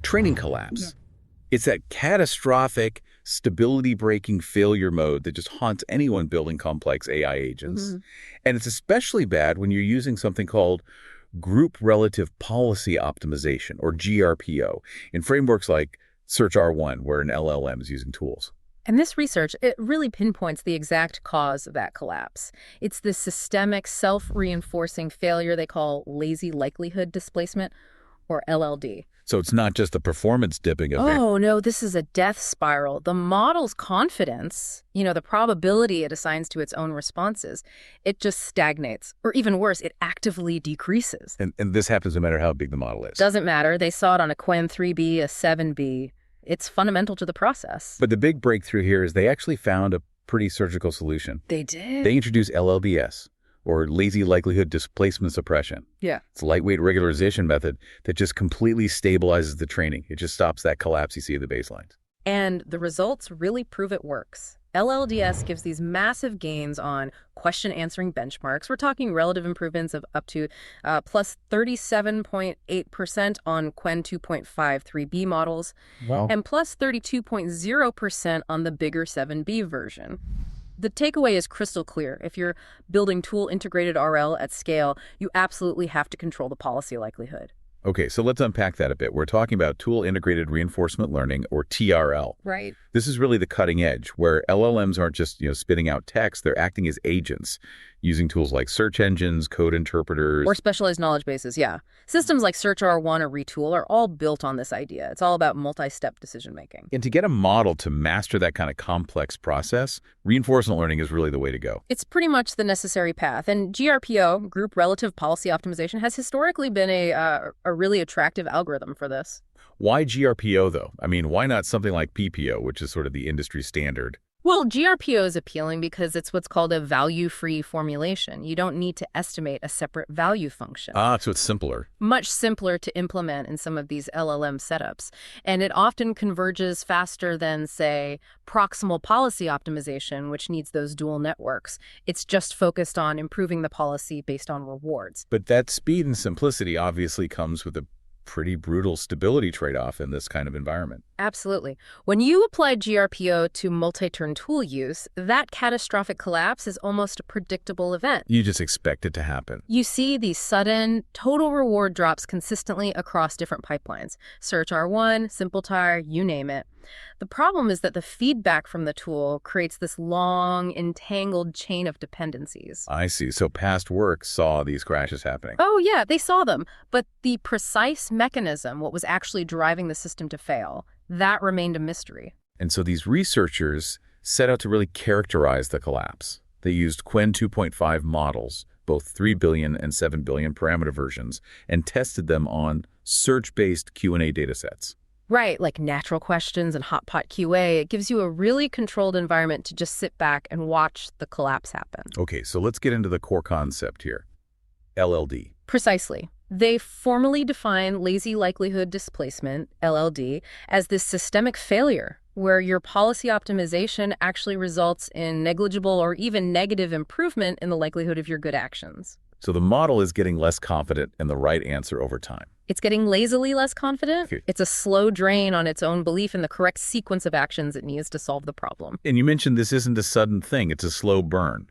training collapse. It's that catastrophic, stability-breaking failure mode that just haunts anyone building complex AI agents. And it's especially bad when you're using something called Group Relative Policy Optimization, or GRPO, in frameworks like Search-R1, where an LLM is using tools. And this research, it really pinpoints the exact cause of that collapse. It's this systemic, self-reinforcing failure they call Lazy Likelihood Displacement, or LLD. So it's not just the performance dipping event. Oh, no, this is a death spiral. The model's confidence, the probability it assigns to its own responses, it just stagnates. Or even worse, it actively decreases. And this happens no matter how big the model is. Doesn't matter. They saw it on a Quen 3B, a 7B. It's fundamental to the process. But the big breakthrough here is they actually found a pretty surgical solution. They did? They introduced LLDS, or Lazy Likelihood Displacement Suppression. Yeah. It's a lightweight regularization method that just completely stabilizes the training. It just stops that collapse you see at the baselines. And the results really prove it works. LLDS gives these massive gains on question-answering benchmarks. We're talking relative improvements of up to plus 37.8% on Quen 2.53B models, Wow. and plus 32.0% on the bigger 7B version. The takeaway is crystal clear. If you're building tool-integrated RL at scale, you absolutely have to control the policy likelihood. Okay, so let's unpack that a bit. We're talking about tool-integrated reinforcement learning, or TRL. Right. This is really the cutting edge, where LLMs aren't just spitting out text, they're acting as agents, using tools like search engines, code interpreters. Or specialized knowledge bases, yeah. Systems like Search-R1 or Retool are all built on this idea. It's all about multi-step decision-making. And to get a model to master that kind of complex process, reinforcement learning is really the way to go. It's pretty much the necessary path. And GRPO, Group Relative Policy Optimization, has historically been a really attractive algorithm for this. Why GRPO, though? I mean, why not something like PPO, which is sort of the industry standard? Well, GRPO is appealing because it's what's called a value-free formulation. You don't need to estimate a separate value function. So it's simpler. Much simpler to implement in some of these LLM setups. And it often converges faster than, say, proximal policy optimization, which needs those dual networks. It's just focused on improving the policy based on rewards. But that speed and simplicity obviously comes with a pretty brutal stability trade-off in this kind of environment. Absolutely. When you apply GRPO to multi-turn tool use, that catastrophic collapse is almost a predictable event. You just expect it to happen. You see these sudden, total reward drops consistently across different pipelines. Search-R1, SimpleTire, you name it. The problem is that the feedback from the tool creates this long, entangled chain of dependencies. I see. So past work saw these crashes happening. Oh, yeah, they saw them. But the precise mechanism, what was actually driving the system to fail, that remained a mystery. And so these researchers set out to really characterize the collapse. They used Quen 2.5 models, both 3 billion and 7 billion parameter versions, and tested them on search-based Q&A datasets. Right, like natural questions and hot pot QA. It gives you a really controlled environment to just sit back and watch the collapse happen. Okay, so let's get into the core concept here. LLD. Precisely. They formally define Lazy Likelihood Displacement, LLD, as this systemic failure where your policy optimization actually results in negligible or even negative improvement in the likelihood of your good actions. So the model is getting less confident in the right answer over time. It's getting lazily less confident. It's a slow drain on its own belief in the correct sequence of actions it needs to solve the problem. And you mentioned this isn't a sudden thing. It's a slow burn.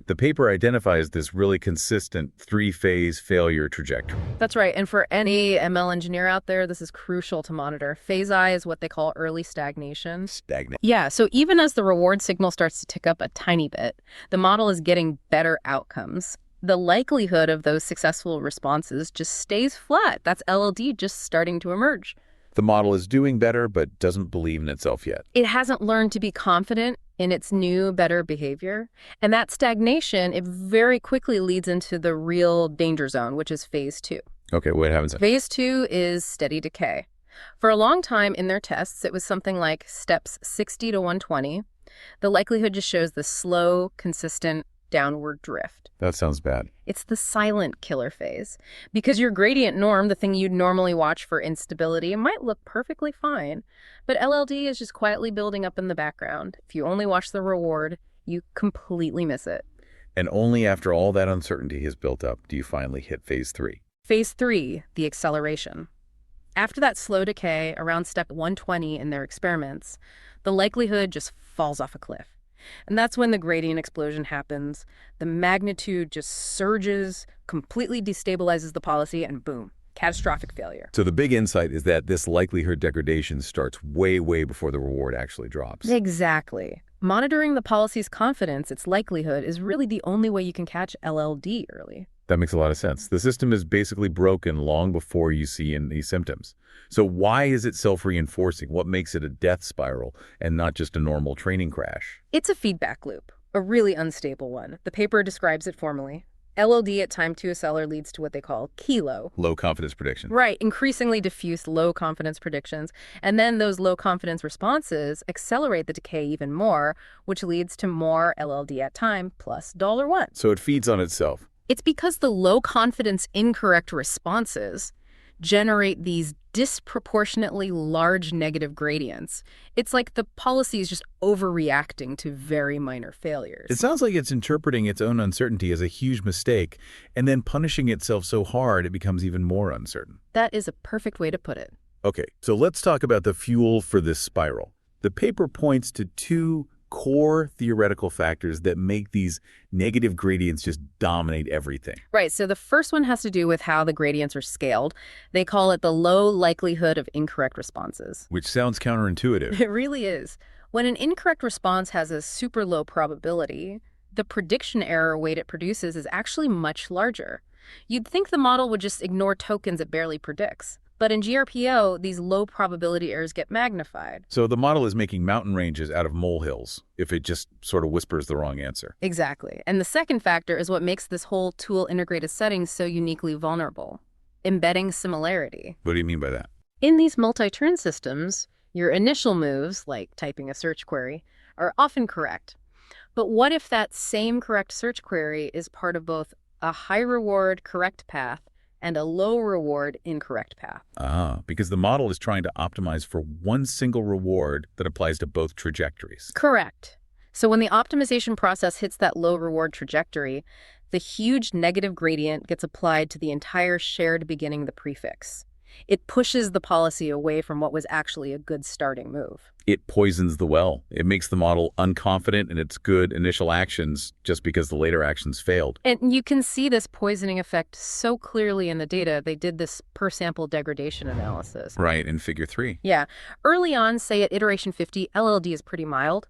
The paper identifies this really consistent three-phase failure trajectory. That's right. And for any ML engineer out there, this is crucial to monitor. Phase I is what they call early stagnation. Yeah, so even as the reward signal starts to tick up a tiny bit, the model is getting better outcomes. The likelihood of those successful responses just stays flat. That's LLD just starting to emerge. The model is doing better, but doesn't believe in itself yet. It hasn't learned to be confident in its new, better behavior. And that stagnation, it very quickly leads into the real danger zone, which is phase 2. Okay, what happens? Phase 2 is steady decay. For a long time in their tests, it was something like steps 60 to 120. The likelihood just shows the slow, consistent downward drift. That sounds bad. It's the silent killer phase. Because your gradient norm, the thing you'd normally watch for instability, it might look perfectly fine. But LLD is just quietly building up in the background. If you only watch the reward, you completely miss it. And only after all that uncertainty has built up do you finally hit phase 3. Phase 3, the acceleration. After that slow decay, around step 120 in their experiments, the likelihood just falls off a cliff. And that's when the gradient explosion happens. The magnitude just surges, completely destabilizes the policy, and boom, catastrophic failure. So the big insight is that this likelihood degradation starts way, way before the reward actually drops. Exactly. Monitoring the policy's confidence, its likelihood, is really the only way you can catch LLD early. That makes a lot of sense. The system is basically broken long before you see any symptoms. So why is it self-reinforcing? What makes it a death spiral and not just a normal training crash? It's a feedback loop, a really unstable one. The paper describes it formally. LLD at time to acceleration leads to what they call KELO. Low confidence prediction. Right, increasingly diffuse low confidence predictions. And then those low confidence responses accelerate the decay even more, which leads to more LLD at time plus $1. So it feeds on itself. It's because the low confidence incorrect responses generate these disproportionately large negative gradients. It's like the policy is just overreacting to very minor failures. It sounds like it's interpreting its own uncertainty as a huge mistake and then punishing itself so hard it becomes even more uncertain. That is a perfect way to put it. Okay, so let's talk about the fuel for this spiral. The paper points to two core theoretical factors that make these negative gradients just dominate everything. Right, so the first one has to do with how the gradients are scaled. They call it the low likelihood of incorrect responses. Which sounds counterintuitive. It really is. When an incorrect response has a super low probability, the prediction error weight it produces is actually much larger. You'd think the model would just ignore tokens it barely predicts. But in GRPO, these low probability errors get magnified. So the model is making mountain ranges out of molehills if it just sort of whispers the wrong answer. Exactly. And the second factor is what makes this whole tool integrated setting so uniquely vulnerable: embedding similarity. What do you mean by that? In these multi-turn systems, your initial moves, like typing a search query, are often correct. But what if that same correct search query is part of both a high-reward correct path and a low-reward incorrect path? Because the model is trying to optimize for one single reward that applies to both trajectories. Correct. So when the optimization process hits that low-reward trajectory, the huge negative gradient gets applied to the entire shared beginning the prefix. It pushes the policy away from what was actually a good starting move. It poisons the well. It makes the model unconfident in its good initial actions just because the later actions failed. And you can see this poisoning effect so clearly in the data. They did this per sample degradation analysis. Right, in figure 3. Yeah. Early on, say at iteration 50, LLD is pretty mild.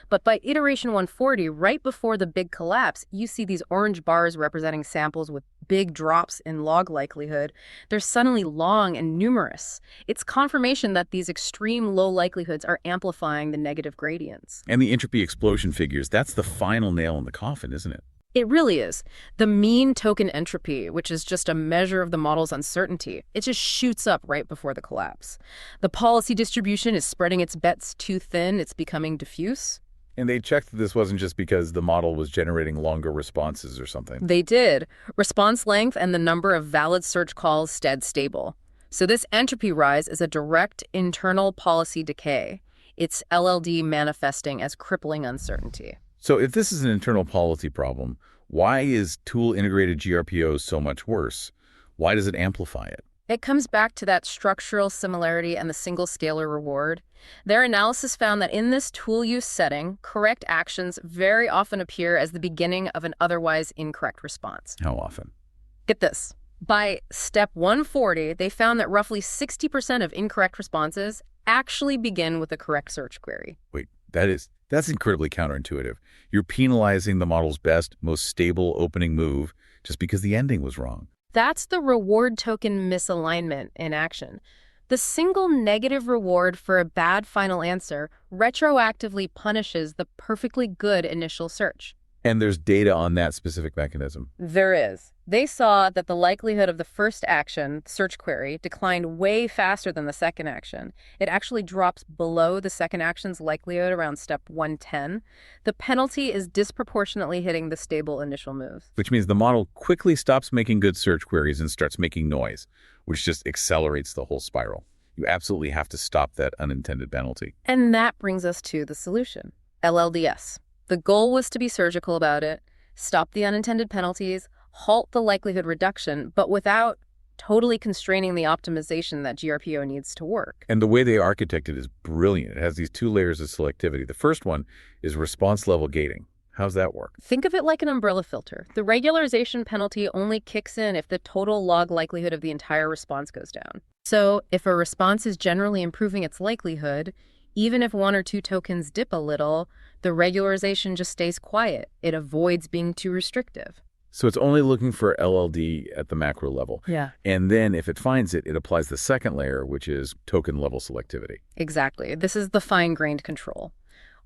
But by iteration 140, right before the big collapse, you see these orange bars representing samples with big drops in log likelihood. They're suddenly long and numerous. It's confirmation that these extreme low likelihoods are amplifying the negative gradients. And the entropy explosion figures, that's the final nail in the coffin, isn't it? It really is. The mean token entropy, which is just a measure of the model's uncertainty, it just shoots up right before the collapse. The policy distribution is spreading its bets too thin. It's becoming diffuse. And they checked that this wasn't just because the model was generating longer responses or something. They did. Response length and the number of valid search calls stayed stable. So this entropy rise is a direct internal policy decay. It's LLD manifesting as crippling uncertainty. So if this is an internal policy problem, why is tool-integrated GRPO so much worse? Why does it amplify it? It comes back to that structural similarity and the single scalar reward. Their analysis found that in this tool use setting, correct actions very often appear as the beginning of an otherwise incorrect response. How often? Get this. By step 140, they found that roughly 60% of incorrect responses actually begin with a correct search query. Wait, that's incredibly counterintuitive. You're penalizing the model's best, most stable opening move just because the ending was wrong. That's the reward token misalignment in action. The single negative reward for a bad final answer retroactively punishes the perfectly good initial search. And there's data on that specific mechanism. There is. They saw that the likelihood of the first action, search query, declined way faster than the second action. It actually drops below the second action's likelihood around step 110. The penalty is disproportionately hitting the stable initial moves. Which means the model quickly stops making good search queries and starts making noise, which just accelerates the whole spiral. You absolutely have to stop that unintended penalty. And that brings us to the solution, LLDS. The goal was to be surgical about it, stop the unintended penalties, halt the likelihood reduction, but without totally constraining the optimization that GRPO needs to work. And the way they architect it is brilliant. It has these two layers of selectivity. The first one is response level gating. How's that work? Think of it like an umbrella filter. The regularization penalty only kicks in if the total log likelihood of the entire response goes down. So if a response is generally improving its likelihood, even if one or two tokens dip a little, the regularization just stays quiet. It avoids being too restrictive. So it's only looking for LLD at the macro level. Yeah. And then if it finds it, it applies the second layer, which is token level selectivity. Exactly. This is the fine-grained control.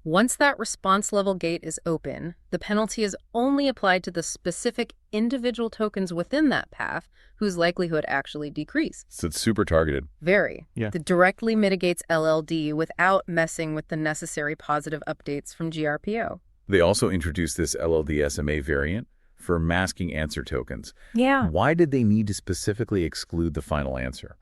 Once that response level gate is open, the penalty is only applied to the specific individual tokens within that path whose likelihood actually decrease. So it's super targeted. Very. Yeah. It directly mitigates LLD without messing with the necessary positive updates from GRPO. They also introduced this LLD SMA variant for masking answer tokens. Yeah. Why did they need to specifically exclude the final answer?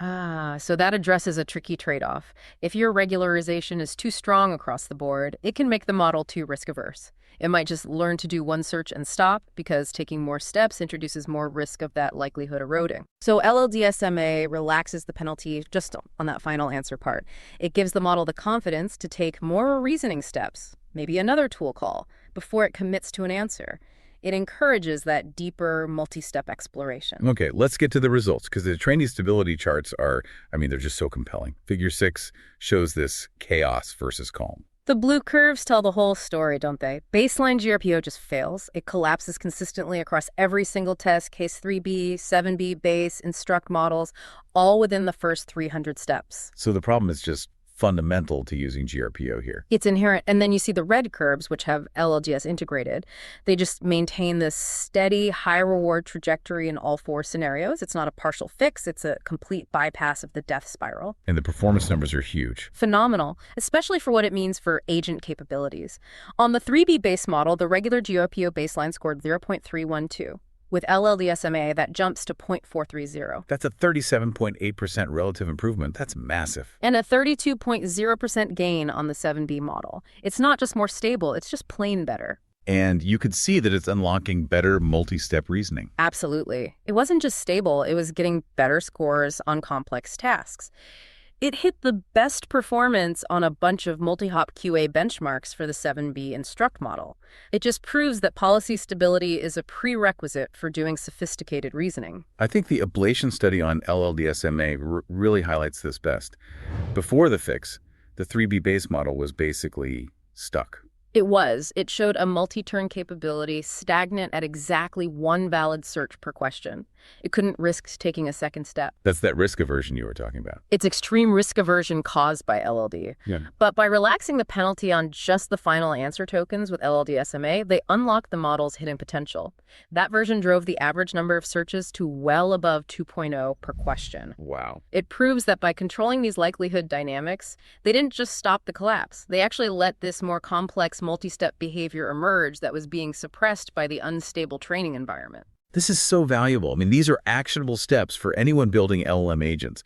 So that addresses a tricky trade-off. If your regularization is too strong across the board, it can make the model too risk-averse. It might just learn to do one search and stop because taking more steps introduces more risk of that likelihood eroding. So LLDSMA relaxes the penalty just on that final answer part. It gives the model the confidence to take more reasoning steps, maybe another tool call, before it commits to an answer. It encourages that deeper multi-step exploration. Okay, let's get to the results, because the training stability charts are, they're just so compelling. Figure 6 shows this chaos versus calm. The blue curves tell the whole story, don't they? Baseline GRPO just fails. It collapses consistently across every single test, case 3B, 7B, base, instruct models, all within the first 300 steps. So the problem is just fundamental to using GRPO here. It's inherent. And then you see the red curves, which have LLDS integrated. They just maintain this steady, high-reward trajectory in all four scenarios. It's not a partial fix. It's a complete bypass of the death spiral. And the performance numbers are huge. Phenomenal, especially for what it means for agent capabilities. On the 3B base model, the regular GRPO baseline scored 0.312. With LLDSMA, that jumps to 0.430. That's a 37.8% relative improvement. That's massive. And a 32.0% gain on the 7B model. It's not just more stable, it's just plain better. And you could see that it's unlocking better multi-step reasoning. Absolutely. It wasn't just stable, it was getting better scores on complex tasks. It hit the best performance on a bunch of multi-hop QA benchmarks for the 7B instruct model. It just proves that policy stability is a prerequisite for doing sophisticated reasoning. I think the ablation study on LLDSMA really highlights this best. Before the fix, the 3B base model was basically stuck. It showed a multi-turn capability stagnant at exactly one valid search per question. It couldn't risk taking a second step. That's that risk aversion you were talking about. It's extreme risk aversion caused by LLD. Yeah. But by relaxing the penalty on just the final answer tokens with LLD-SMA, they unlocked the model's hidden potential. That version drove the average number of searches to well above 2.0 per question. Wow. It proves that by controlling these likelihood dynamics, they didn't just stop the collapse. They actually let this more complex multi-step behavior emerge that was being suppressed by the unstable training environment. This is so valuable. These are actionable steps for anyone building LLM agents.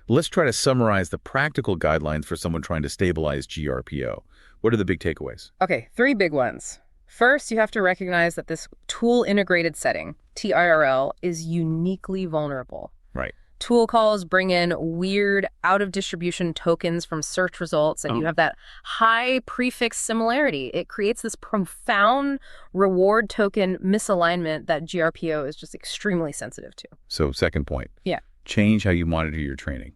Let's try to summarize the practical guidelines for someone trying to stabilize GRPO. What are the big takeaways? Okay, 3 big ones. First, you have to recognize that this tool integrated setting, TIRL, is uniquely vulnerable. Right. Tool calls bring in weird out-of-distribution tokens from search results, and you have that high prefix similarity. It creates this profound reward token misalignment that GRPO is just extremely sensitive to. So second point. Yeah. Change how you monitor your training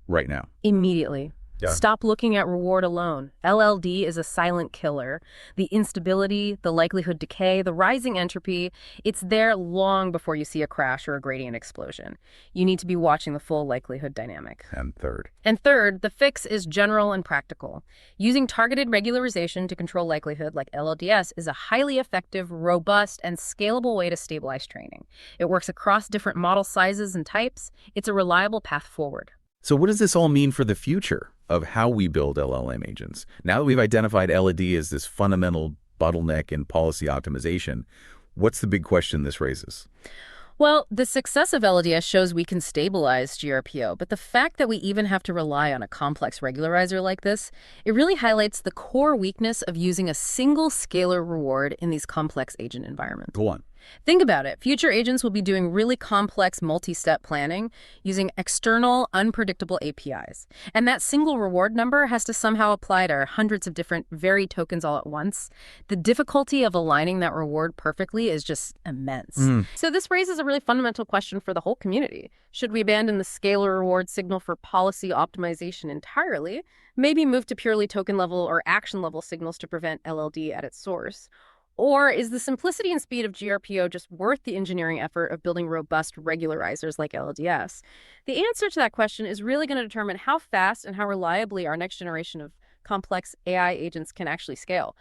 right now. Immediately. Yeah. Stop looking at reward alone. LLD is a silent killer. The instability, the likelihood decay, the rising entropy, it's there long before you see a crash or a gradient explosion. You need to be watching the full likelihood dynamic. And third, the fix is general and practical. Using targeted regularization to control likelihood like LLDS is a highly effective, robust, and scalable way to stabilize training. It works across different model sizes and types. It's a reliable path forward. So what does this all mean for the future of how we build LLM agents? Now that we've identified LLD as this fundamental bottleneck in policy optimization, what's the big question this raises? Well, the success of LLDS shows we can stabilize GRPO, but the fact that we even have to rely on a complex regularizer like this, it really highlights the core weakness of using a single scalar reward in these complex agent environments. Go on. Think about it. Future agents will be doing really complex multi-step planning using external, unpredictable APIs. And that single reward number has to somehow apply to hundreds of different varied tokens all at once. The difficulty of aligning that reward perfectly is just immense. So this raises a really fundamental question for the whole community. Should we abandon the scalar reward signal for policy optimization entirely? Maybe move to purely token level or action level signals to prevent LLD at its source? Or is the simplicity and speed of GRPO just worth the engineering effort of building robust regularizers like LLDS? The answer to that question is really going to determine how fast and how reliably our next generation of complex AI agents can actually scale.